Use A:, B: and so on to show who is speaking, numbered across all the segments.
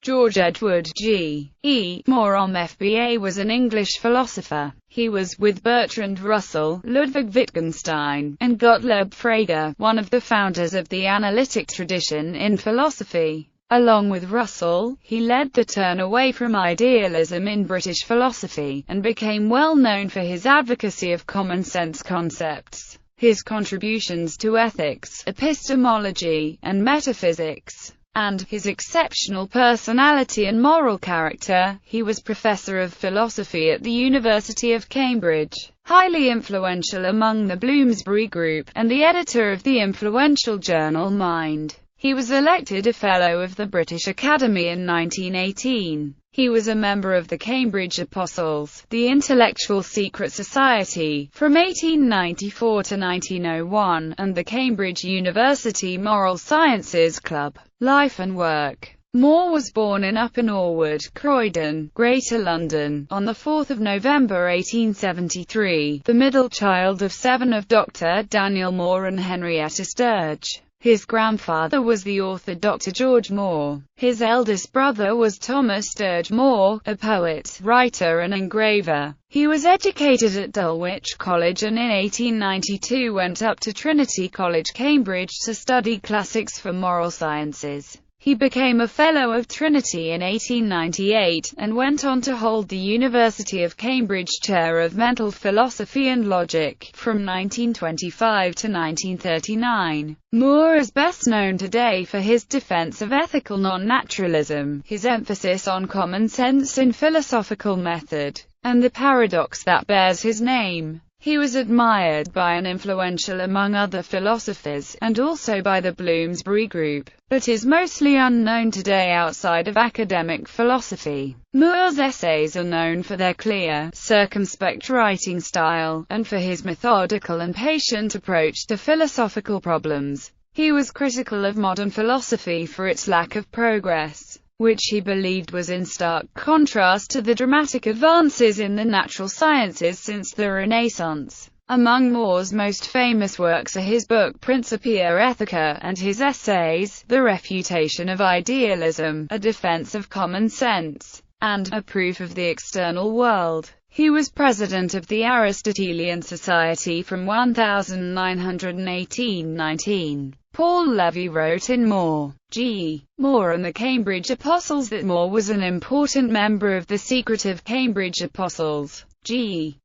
A: George Edward G.E. Maurer OM FBA was an English philosopher. He was, with Bertrand Russell, Ludwig Wittgenstein, and Gottlob Frege, one of the founders of the analytic tradition in philosophy. Along with Russell, he led the turn away from idealism in British philosophy, and became well known for his advocacy of common-sense concepts. His contributions to ethics, epistemology, and metaphysics, and his exceptional personality and moral character. He was professor of philosophy at the University of Cambridge, highly influential among the Bloomsbury Group, and the editor of the influential journal Mind. He was elected a Fellow of the British Academy in 1918. He was a member of the Cambridge Apostles, the intellectual secret society, from 1894 to 1901, and the Cambridge University Moral Sciences Club. Life and work. Maurer was born in Upper Norwood, Croydon, Greater London, on 4 November 1873, the middle child of 7 of Dr. Daniel Maurer and Henrietta Sturge. His grandfather was the author Dr. George Maurer. His eldest brother was Thomas Sturge Maurer, a poet, writer and engraver. He was educated at Dulwich College and in 1892 went up to Trinity College, Cambridge to study classics for moral sciences. He became a Fellow of Trinity in 1898, and went on to hold the University of Cambridge Chair of Mental Philosophy and Logic, from 1925 to 1939. Maurer is best known today for his defense of ethical non-naturalism, his emphasis on common sense in philosophical method, and the paradox that bears his name. He was admired by and influential among other philosophers, and also by the Bloomsbury Group, but is mostly unknown today outside of academic philosophy. Maurer's essays are known for their clear, circumspect writing style, and for his methodical and patient approach to philosophical problems. He was critical of modern philosophy for its lack of progress, which he believed was in stark contrast to the dramatic advances in the natural sciences since the Renaissance. Among Maurer's most famous works are his book Principia Ethica, and his essays, The Refutation of Idealism, A Defense of Common Sense, and A Proof of the External World. He was president of the Aristotelian Society from 1918–19. Paul Levy wrote in Maurer and the Cambridge Apostles that Maurer was an important member of the secretive Cambridge Apostles.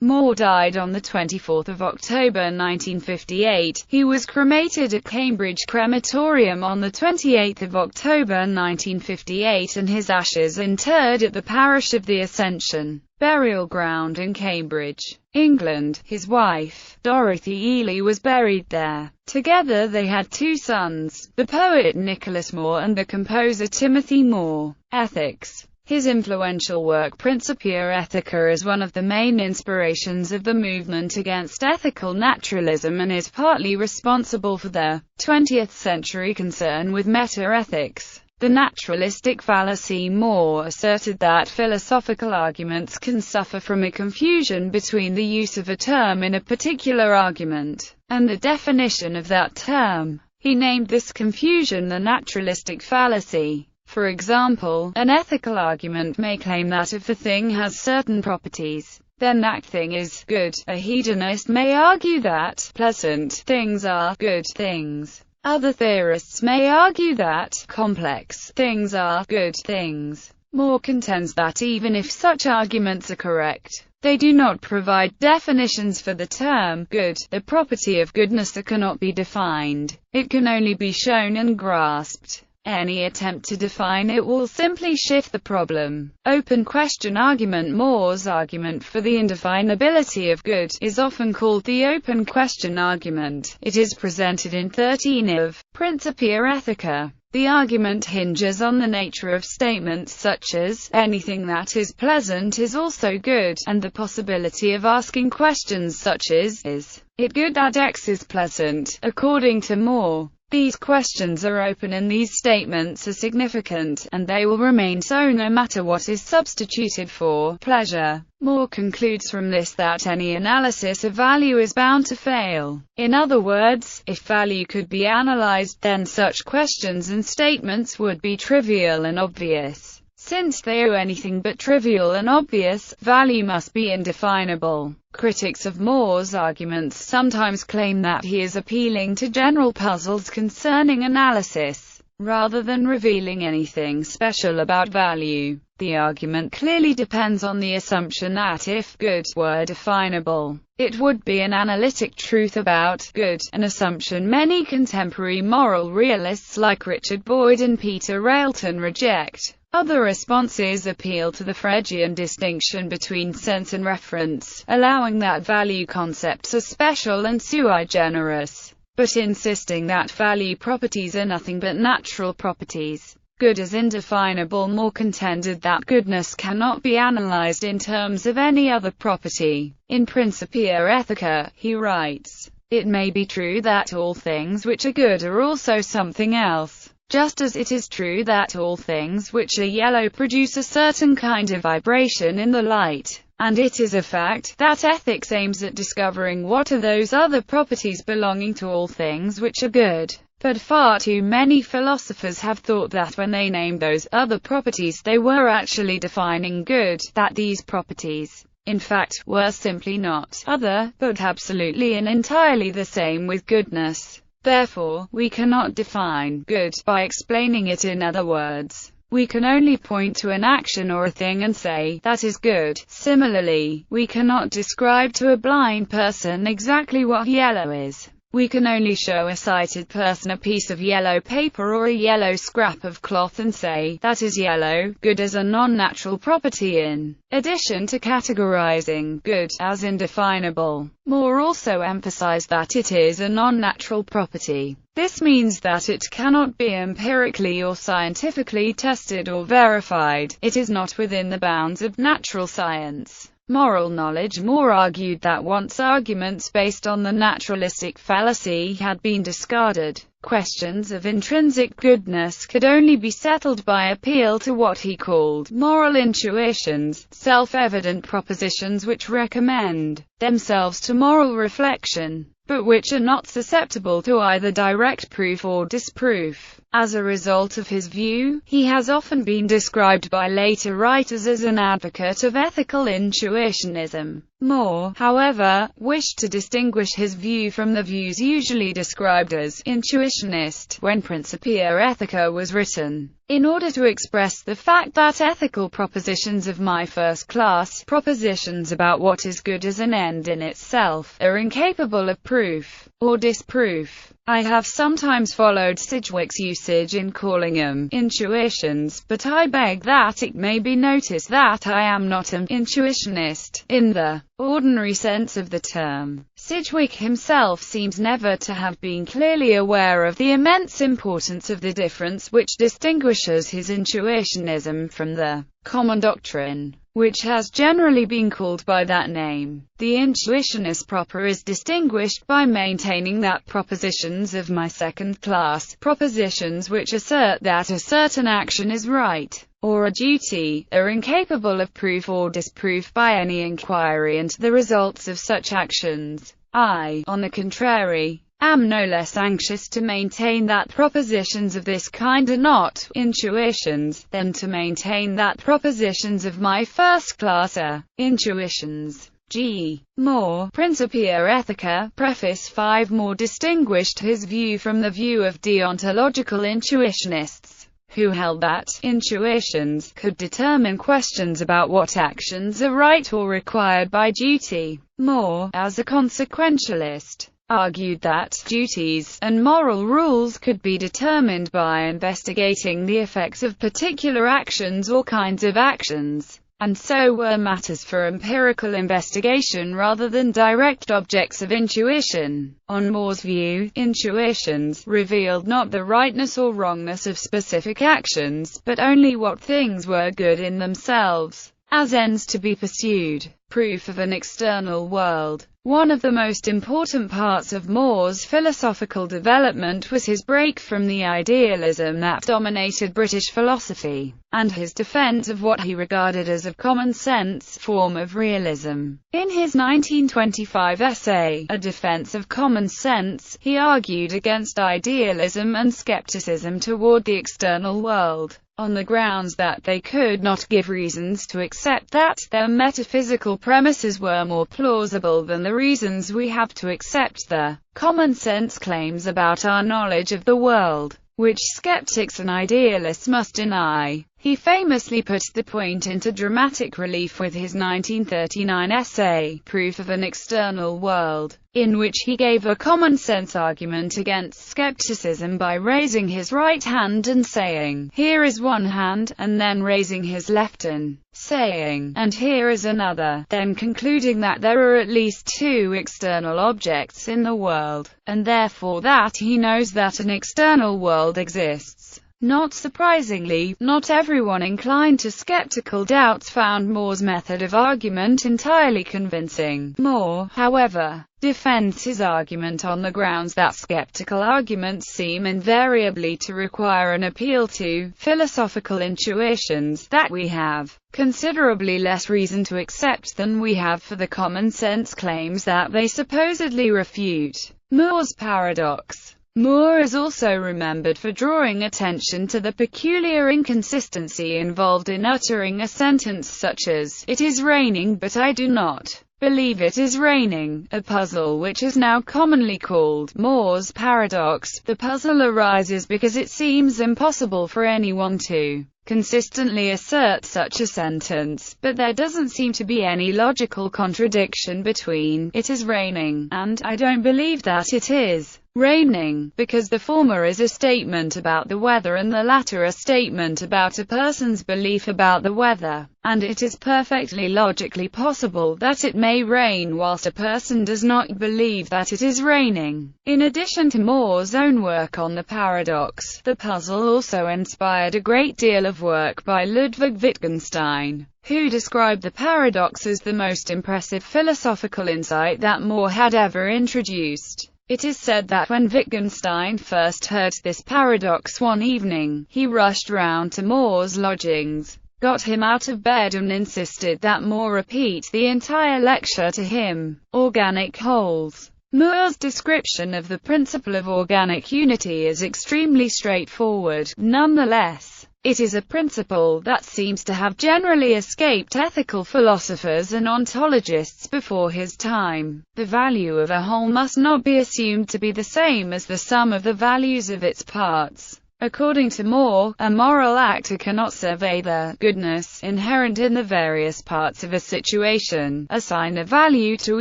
A: Maurer died on 24 October 1958. He was cremated at Cambridge Crematorium on 28 October 1958 and his ashes interred at the Parish of the Ascension burial ground in Cambridge, England. His wife, Dorothy Ely, was buried there. Together they had 2 sons, the poet Nicholas Maurer and the composer Timothy Maurer. Ethics. His influential work Principia Ethica is one of the main inspirations of the movement against ethical naturalism and is partly responsible for the 20th century concern with meta-ethics. The naturalistic fallacy. Maurer asserted that philosophical arguments can suffer from a confusion between the use of a term in a particular argument, and the definition of that term. He named this confusion the naturalistic fallacy. For example, an ethical argument may claim that if a thing has certain properties, then that thing is good. A hedonist may argue that pleasant things are good things. Other theorists may argue that complex things are good things. Maurer contends that even if such arguments are correct, they do not provide definitions for the term good. The property of goodness that cannot be defined. It can only be shown and grasped. Any attempt to define it will simply shift the problem. Open question argument. Maurer's argument for the indefinability of good is often called the open question argument. It is presented in 13 of Principia Ethica. The argument hinges on the nature of statements such as, anything that is pleasant is also good, and the possibility of asking questions such as, is it good that X is pleasant? According to Maurer, these questions are open and these statements are significant, and they will remain so no matter what is substituted for pleasure. Maurer concludes from this that any analysis of value is bound to fail. In other words, if value could be analyzed, then such questions and statements would be trivial and obvious. Since they are anything but trivial and obvious, value must be indefinable. Critics of Maury's arguments sometimes claim that he is appealing to general puzzles concerning analysis, rather than revealing anything special about value. The argument clearly depends on the assumption that if good were definable, it would be an analytic truth about good, an assumption many contemporary moral realists like Richard Boyd and Peter Railton reject. Other responses appeal to the Freudian distinction between sense and reference, allowing that value concepts are special and sui generis, but insisting that value properties are nothing but natural properties. Good is indefinable. Maury contended that goodness cannot be analyzed in terms of any other property. In Principia Ethica, he writes, "It may be true that all things which are good are also something else, just as it is true that all things which are yellow produce a certain kind of vibration in the light. And it is a fact that ethics aims at discovering what are those other properties belonging to all things which are good. But far too many philosophers have thought that when they named those other properties they were actually defining good, that these properties, in fact, were simply not other, but absolutely and entirely the same with goodness. Therefore, we cannot define good by explaining it in other words. We can only point to an action or a thing and say, that is good." Similarly, we cannot describe to a blind person exactly what yellow is. We can only show a sighted person a piece of yellow paper or a yellow scrap of cloth and say, that is yellow. Good is a non-natural property in addition to categorizing good as indefinable. Maury also emphasized that it is a non-natural property. This means that it cannot be empirically or scientifically tested or verified. It is not within the bounds of natural science. Moral knowledge. Maury argued that once arguments based on the naturalistic fallacy had been discarded, questions of intrinsic goodness could only be settled by appeal to what he called moral intuitions, self-evident propositions which recommend themselves to moral reflection, but which are not susceptible to either direct proof or disproof. As a result of his view, he has often been described by later writers as an advocate of ethical intuitionism. Maury, however, wished to distinguish his view from the views usually described as intuitionist when Principia Ethica was written, in order to express the fact that ethical propositions of my first class, propositions about what is good as an end in itself, are incapable of proof or disproof. I have sometimes followed Sidgwick's usage in calling them intuitions, but I beg that it may be noticed that I am not an intuitionist in the ordinary sense of the term. Sidgwick himself seems never to have been clearly aware of the immense importance of the difference which distinguishes his intuitionism from the common doctrine, which has generally been called by that name. The intuitionist proper is distinguished by maintaining that propositions of my second class, propositions which assert that a certain action is right, or a duty, are incapable of proof or disproof by any inquiry into the results of such actions. I, on the contrary, am no less anxious to maintain that propositions of this kind are not intuitions, than to maintain that propositions of my first class are intuitions. G. Maury, Principia Ethica, Preface 5. Maury distinguished his view from the view of deontological intuitionists, who held that intuitions could determine questions about what actions are right or required by duty. Maury, as a consequentialist, argued that duties and moral rules could be determined by investigating the effects of particular actions or kinds of actions, and so were matters for empirical investigation rather than direct objects of intuition. On Maury's view, intuitions revealed not the rightness or wrongness of specific actions, but only what things were good in themselves, as ends to be pursued. Proof of an external world. One of the most important parts of Maury's philosophical development was his break from the idealism that dominated British philosophy, and his defense of what he regarded as a common-sense form of realism. In his 1925 essay, A Defense of Common Sense, he argued against idealism and skepticism toward the external world. on the grounds that they could not give reasons to accept that their metaphysical premises were more plausible than the reasons we have to accept the common-sense claims about our knowledge of the world, which skeptics and idealists must deny. He famously put the point into dramatic relief with his 1939 essay, Proof of an External World, in which he gave a common-sense argument against skepticism by raising his right hand and saying, "Here is one hand," and then raising his left and saying, "And here is another," then concluding that there are at least two external objects in the world, and therefore that he knows that an external world exists. Not surprisingly, not everyone inclined to skeptical doubts found Maury's method of argument entirely convincing. Maury, however, defends his argument on the grounds that skeptical arguments seem invariably to require an appeal to philosophical intuitions that we have considerably less reason to accept than we have for the common-sense claims that they supposedly refute. Maury's paradox. Maury is also remembered for drawing attention to the peculiar inconsistency involved in uttering a sentence such as, "It is raining but I do not believe it is raining," a puzzle which is now commonly called Maury's paradox. The puzzle arises because it seems impossible for anyone to consistently assert such a sentence, but there doesn't seem to be any logical contradiction between "it is raining" and "I don't believe that it is raining," because the former is a statement about the weather and the latter a statement about a person's belief about the weather, and it is perfectly logically possible that it may rain whilst a person does not believe that it is raining. In addition to Maury's own work on the paradox, the puzzle also inspired a great deal of work by Ludwig Wittgenstein, who described the paradox as the most impressive philosophical insight that Maury had ever introduced. It is said that when Wittgenstein first heard this paradox one evening, he rushed round to Maury's lodgings, got him out of bed and insisted that Maury repeat the entire lecture to him. Organic wholes. Maury's description of the principle of organic unity is extremely straightforward. Nonetheless, it is a principle that seems to have generally escaped ethical philosophers and ontologists before his time. The value of a whole must not be assumed to be the same as the sum of the values of its parts. According to Maury, a moral actor cannot survey the goodness inherent in the various parts of a situation, assign a value to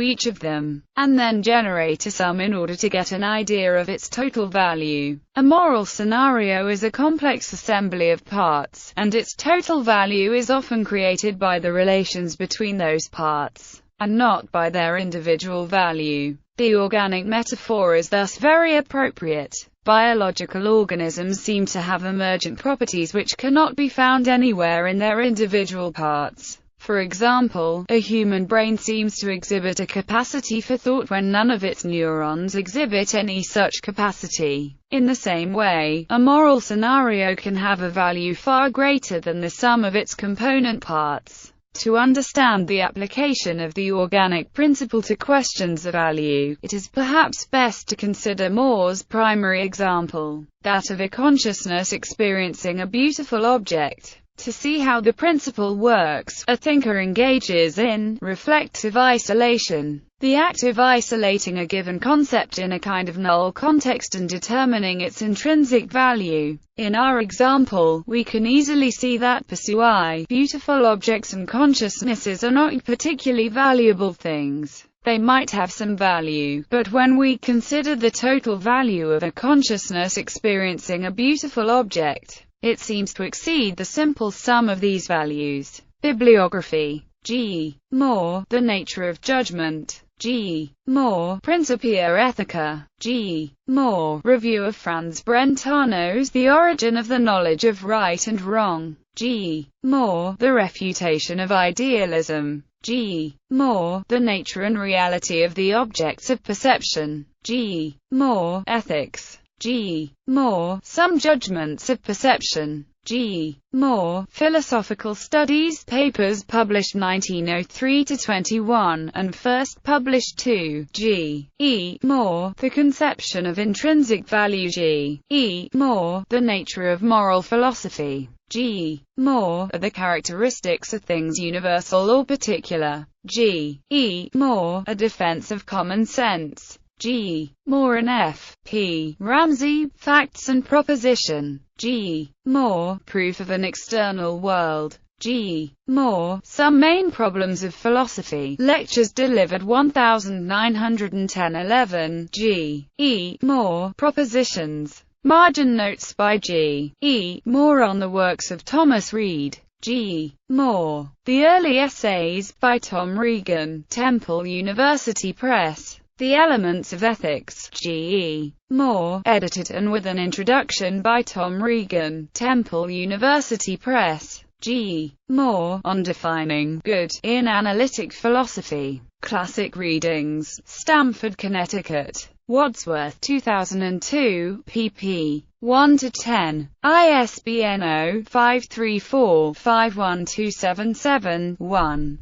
A: each of them, and then generate a sum in order to get an idea of its total value. A moral scenario is a complex assembly of parts, and its total value is often created by the relations between those parts, and not by their individual value. The organic metaphor is thus very appropriate. Biological organisms seem to have emergent properties which cannot be found anywhere in their individual parts. For example, a human brain seems to exhibit a capacity for thought when none of its neurons exhibit any such capacity. In the same way, a moral scenario can have a value far greater than the sum of its component parts. To understand the application of the organic principle to questions of value, it is perhaps best to consider Maury's primary example, that of a consciousness experiencing a beautiful object. To see how the principle works, a thinker engages in reflective isolation, the act of isolating a given concept in a kind of null context and determining its intrinsic value. In our example, we can easily see that beautiful objects and consciousnesses are not particularly valuable things. They might have some value, but when we consider the total value of a consciousness experiencing a beautiful object, it seems to exceed the simple sum of these values. Bibliography. G. Maury, The Nature of Judgment. G. Maury, Principia Ethica. G. Maury, Review of Franz Brentano's The Origin of the Knowledge of Right and Wrong. G. Maury, The Refutation of Idealism. G. Maury, The Nature and Reality of the Objects of Perception. G. Maury, Ethics. G. Maury, Some Judgments of Perception. G. Maury, Philosophical Studies, papers published 1903-21, and first published 2. G. E. Maury, The Conception of Intrinsic Value. G. E. Maury, The Nature of Moral Philosophy. G. More are the characteristics of things universal or particular. G. E. More a defense of common sense. G. More and F. P. Ramsey, facts and proposition. G. More, proof of an external world. G. More, some main problems of philosophy. Lectures delivered 1910-11. G. E. More, propositions. Margin notes by G. E. More on the works of Thomas Reid. G. More, the early essays, by Tom Regan, Temple University Press. The Elements of Ethics. G. E. More, edited and with an introduction by Tom Regan, Temple University Press. G. More, on defining good in analytic philosophy. Classic readings. Stamford, Connecticut. Wadsworth, 2002, pp. 1-10. ISBN 0-534-51277-1.